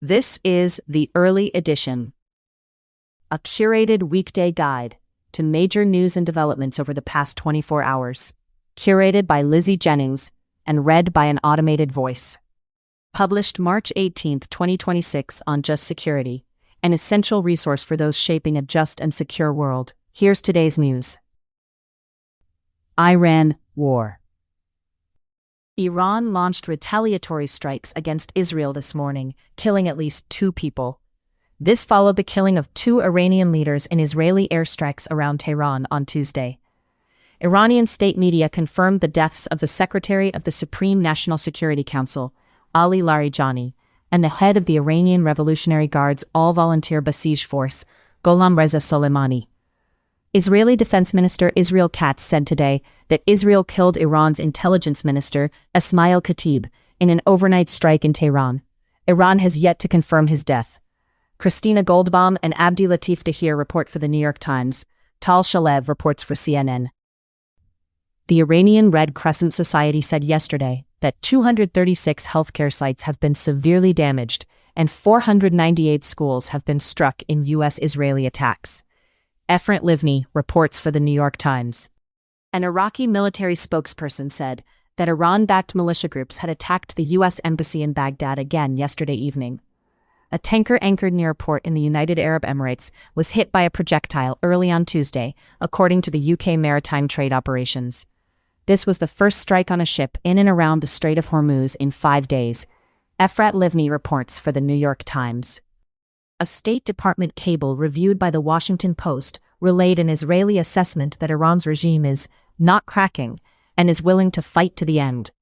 This is the early edition, a curated weekday guide to major news and developments over the past 24 hours, curated by Lizzie Jennings and read by an automated voice. Published March 18, 2026 on Just Security, an essential resource for those shaping a just and secure world. Here's today's news. Iran war. Iran launched retaliatory strikes against Israel this morning, killing at least 2 people. This followed the killing of 2 Iranian leaders in Israeli airstrikes around Tehran on Tuesday. Iranian state media confirmed the deaths of the Secretary of the Supreme National Security Council, Ali Larijani, and the head of the Iranian Revolutionary Guard's all-volunteer Basij force, Gholam Reza Soleimani. Israeli Defense Minister Israel Katz said today that Israel killed Iran's intelligence minister, Ismail Khatib, in an overnight strike in Tehran. Iran has yet to confirm his death. Christina Goldbaum and Abdi Latif Dahir report for the New York Times. Tal Shalev reports for CNN. The Iranian Red Crescent Society said yesterday that 236 healthcare sites have been severely damaged and 498 schools have been struck in U.S.-Israeli attacks. Efrat Livni reports for the New York Times. An Iraqi military spokesperson said that Iran-backed militia groups had attacked the U.S. Embassy in Baghdad again yesterday evening. A tanker anchored near a port in the United Arab Emirates was hit by a projectile early on Tuesday, according to the UK Maritime Trade Operations. This was the first strike on a ship in and around the Strait of Hormuz in 5 days. Efrat Livni reports for the New York Times. A State Department cable reviewed by the Washington Post relayed an Israeli assessment that Iran's regime is not cracking and is willing to fight to the end.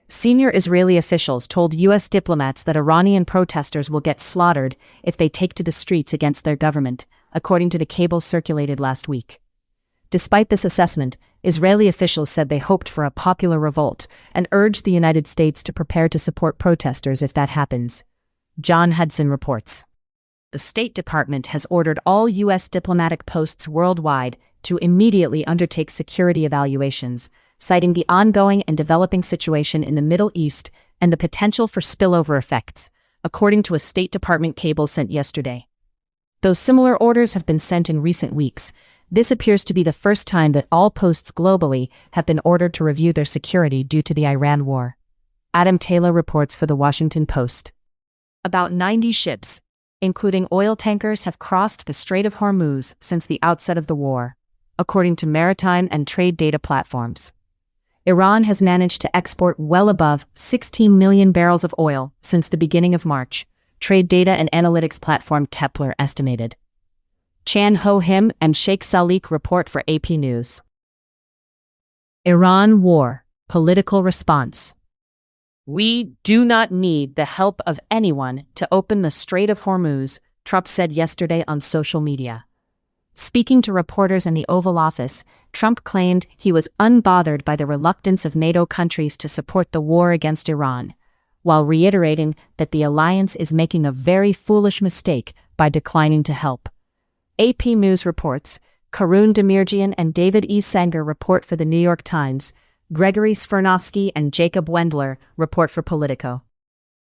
Senior Israeli officials told U.S. diplomats that Iranian protesters will get slaughtered if they take to the streets against their government, according to the cable circulated last week. Despite this assessment, Israeli officials said they hoped for a popular revolt and urged the United States to prepare to support protesters if that happens. John Hudson reports. The State Department has ordered all U.S. diplomatic posts worldwide to immediately undertake security evaluations, citing the ongoing and developing situation in the Middle East and the potential for spillover effects, according to a State Department cable sent yesterday. Though similar orders have been sent in recent weeks, this appears to be the first time that all posts globally have been ordered to review their security due to the Iran war. Adam Taylor reports for the Washington Post. About 90 ships, including oil tankers, have crossed the Strait of Hormuz since the outset of the war, according to maritime and trade data platforms. Iran has managed to export well above 16 million barrels of oil since the beginning of March, trade data and analytics platform Kepler estimated. Chan Ho Him and Sheikh Salik report for AP News. Iran war, political response. We do not need the help of anyone to open the Strait of Hormuz, Trump said yesterday on social media. Speaking to reporters in the Oval Office, Trump claimed he was unbothered by the reluctance of NATO countries to support the war against Iran, while reiterating that the alliance is making a very foolish mistake by declining to help. AP News reports. Karun Demirjian and David E. Sanger report for the New York Times. Gregory Svirnovsky and Jacob Wendler report for Politico.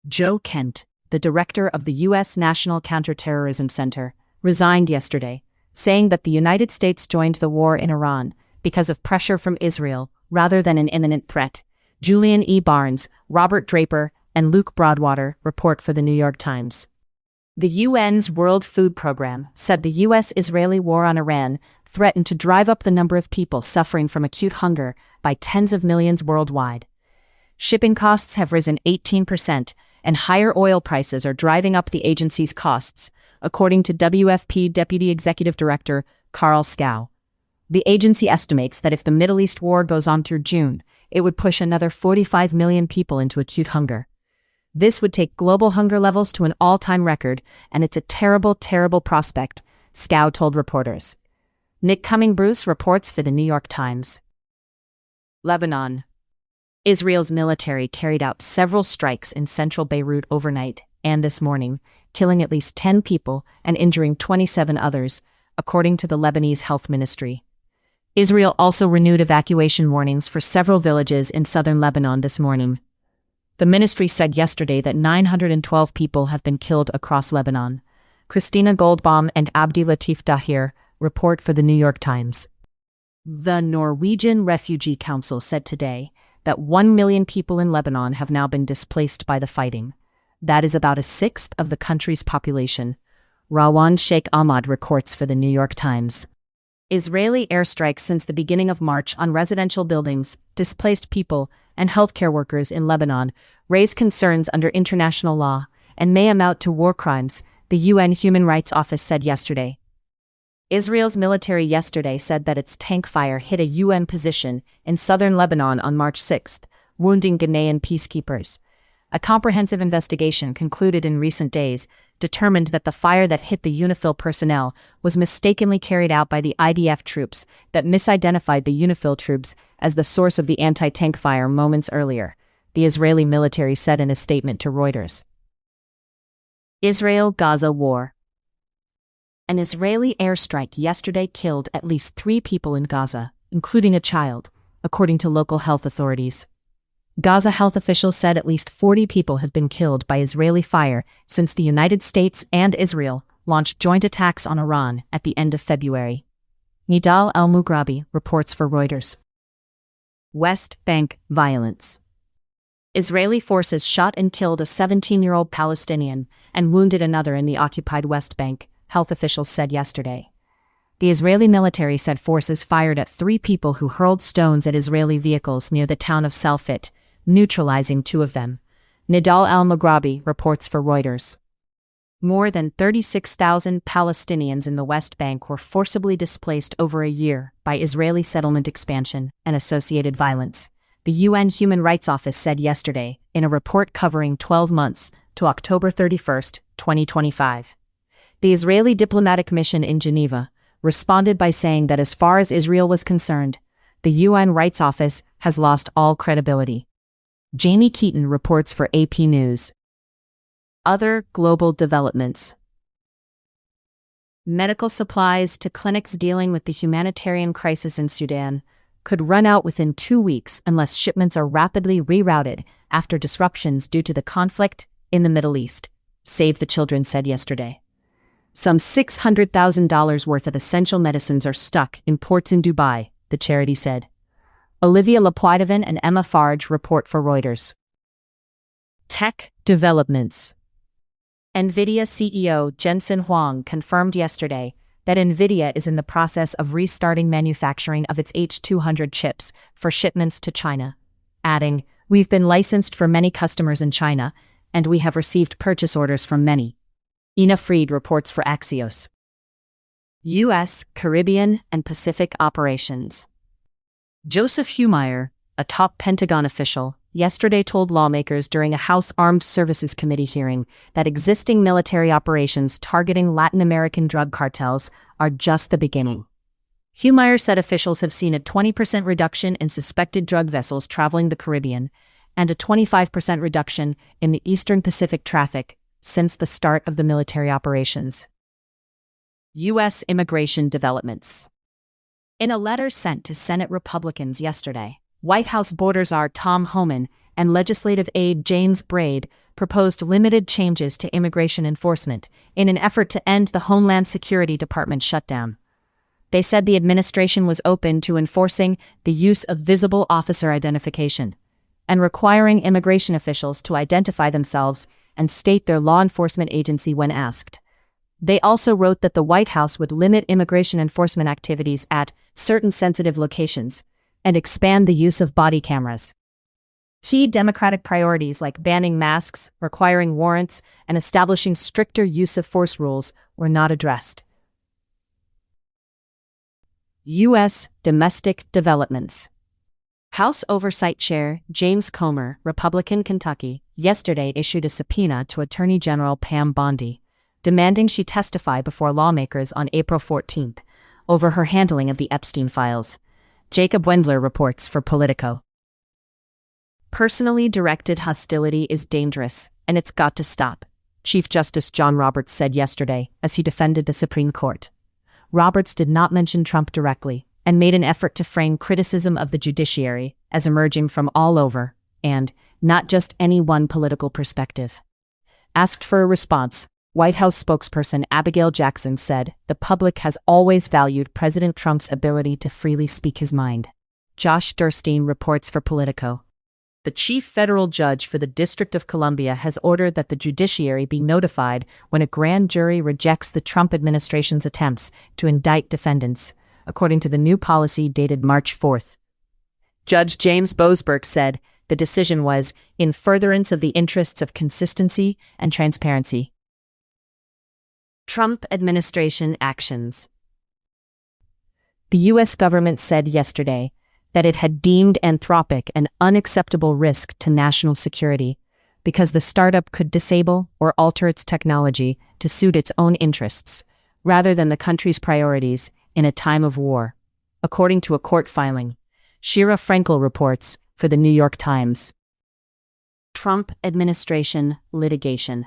Joe Kent, the director of the U.S. National Counterterrorism Center, resigned yesterday, saying that the United States joined the war in Iran because of pressure from Israel rather than an imminent threat. Julian E. Barnes, Robert Draper, and Luke Broadwater report for the New York Times. The UN's World Food Program said the U.S.-Israeli war on Iran threatened to drive up the number of people suffering from acute hunger by tens of millions worldwide. Shipping costs have risen 18%, and higher oil prices are driving up the agency's costs, according to WFP Deputy Executive Director Carl Scow. The agency estimates that if the Middle East war goes on through June, it would push another 45 million people into acute hunger. This would take global hunger levels to an all-time record, and it's a terrible, terrible prospect, Scow told reporters. Nick Cumming-Bruce reports for the New York Times. Lebanon. Israel's military carried out several strikes in central Beirut overnight and this morning, killing at least 10 people and injuring 27 others, according to the Lebanese Health Ministry. Israel also renewed evacuation warnings for several villages in southern Lebanon this morning. The ministry said yesterday that 912 people have been killed across Lebanon. Christina Goldbaum and Abdi Latif Dahir report for the New York Times. The Norwegian Refugee Council said today that 1 million people in Lebanon have now been displaced by the fighting. That is about a sixth of the country's population. Rawan Sheikh Ahmad reports for the New York Times. Israeli airstrikes since the beginning of March on residential buildings, displaced people, and healthcare workers in Lebanon raise concerns under international law and may amount to war crimes, the UN Human Rights Office said yesterday. Israel's military yesterday said that its tank fire hit a UN position in southern Lebanon on March 6, wounding Ghanaian peacekeepers. A comprehensive investigation concluded in recent days determined that the fire that hit the UNIFIL personnel was mistakenly carried out by the IDF troops that misidentified the UNIFIL troops as the source of the anti-tank fire moments earlier, the Israeli military said in a statement to Reuters. Israel-Gaza war. An Israeli airstrike yesterday killed at least 3 people in Gaza, including a child, according to local health authorities. Gaza health officials said at least 40 people have been killed by Israeli fire since the United States and Israel launched joint attacks on Iran at the end of February. Nidal al-Mughrabi reports for Reuters. West Bank violence. Israeli forces shot and killed a 17-year-old Palestinian and wounded another in the occupied West Bank, health officials said yesterday. The Israeli military said forces fired at 3 people who hurled stones at Israeli vehicles near the town of Salfit, neutralizing 2 of them. Nidal al-Mughrabi reports for Reuters. More than 36,000 Palestinians in the West Bank were forcibly displaced over a year by Israeli settlement expansion and associated violence, the UN Human Rights Office said yesterday in a report covering 12 months to October 31, 2025. The Israeli diplomatic mission in Geneva responded by saying that as far as Israel was concerned, the UN Rights Office has lost all credibility. Jamie Keaton reports for AP News. Other global developments. Medical supplies to clinics dealing with the humanitarian crisis in Sudan could run out within 2 weeks unless shipments are rapidly rerouted after disruptions due to the conflict in the Middle East, Save the Children said yesterday. Some $600,000 worth of essential medicines are stuck in ports in Dubai, the charity said. Olivia Lapoidovin and Emma Farge report for Reuters. Tech developments. NVIDIA CEO Jensen Huang confirmed yesterday that NVIDIA is in the process of restarting manufacturing of its H200 chips for shipments to China, adding, "We've been licensed for many customers in China, and we have received purchase orders from many." Ina Fried reports for Axios. U.S., Caribbean, and Pacific operations. Joseph Humire, a top Pentagon official, yesterday told lawmakers during a House Armed Services Committee hearing that existing military operations targeting Latin American drug cartels are just the beginning. Humire said officials have seen a 20% reduction in suspected drug vessels traveling the Caribbean and a 25% reduction in the Eastern Pacific traffic since the start of the military operations. U.S. immigration developments. In a letter sent to Senate Republicans yesterday, White House border czar Tom Homan and legislative aide James Braid proposed limited changes to immigration enforcement in an effort to end the Homeland Security Department shutdown. They said the administration was open to enforcing the use of visible officer identification and requiring immigration officials to identify themselves and state their law enforcement agency when asked. They also wrote that the White House would limit immigration enforcement activities at certain sensitive locations and expand the use of body cameras. Key Democratic priorities like banning masks, requiring warrants, and establishing stricter use of force rules were not addressed. U.S. domestic developments. House Oversight Chair James Comer, Republican Kentucky, yesterday issued a subpoena to Attorney General Pam Bondi, demanding she testify before lawmakers on April 14th over her handling of the Epstein files. Jacob Wendler reports for Politico. Personally directed hostility is dangerous, and it's got to stop, Chief Justice John Roberts said yesterday as he defended the Supreme Court. Roberts did not mention Trump directly and made an effort to frame criticism of the judiciary as emerging from all over and not just any one political perspective. Asked for a response, White House spokesperson Abigail Jackson said, "The public has always valued President Trump's ability to freely speak his mind." Josh Durstein reports for Politico. The chief federal judge for the District of Columbia has ordered that the judiciary be notified when a grand jury rejects the Trump administration's attempts to indict defendants, according to the new policy dated March 4th. Judge James Boasberg said the decision was in furtherance of the interests of consistency and transparency. Trump administration actions. The U.S. government said yesterday that it had deemed Anthropic an unacceptable risk to national security because the startup could disable or alter its technology to suit its own interests, rather than the country's priorities in a time of war, according to a court filing. Shira Frankel reports for the New York Times. Trump administration litigation.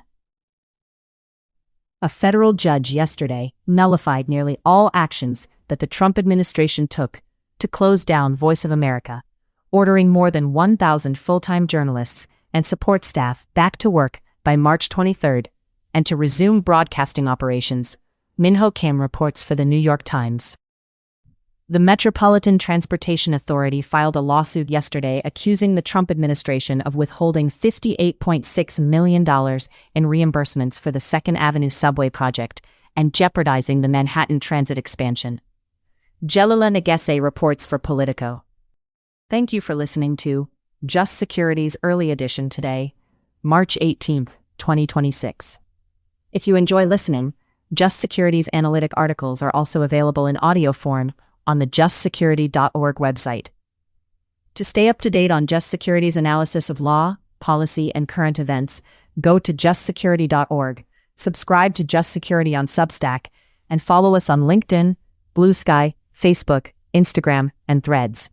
A federal judge yesterday nullified nearly all actions that the Trump administration took to close down Voice of America, ordering more than 1,000 full-time journalists and support staff back to work by March 23rd and to resume broadcasting operations, Minho Kim reports for the New York Times. The Metropolitan Transportation Authority filed a lawsuit yesterday accusing the Trump administration of withholding $58.6 million in reimbursements for the Second Avenue subway project and jeopardizing the Manhattan Transit expansion. Jelila Negese reports for Politico. Thank you for listening to Just Security's Early Edition today, March 18, 2026. If you enjoy listening, Just Security's analytic articles are also available in audio form on the justsecurity.org website. To stay up to date on Just Security's analysis of law, policy, and current events, go to justsecurity.org, subscribe to Just Security on Substack, and follow us on LinkedIn, Blue Sky, Facebook, Instagram, and Threads.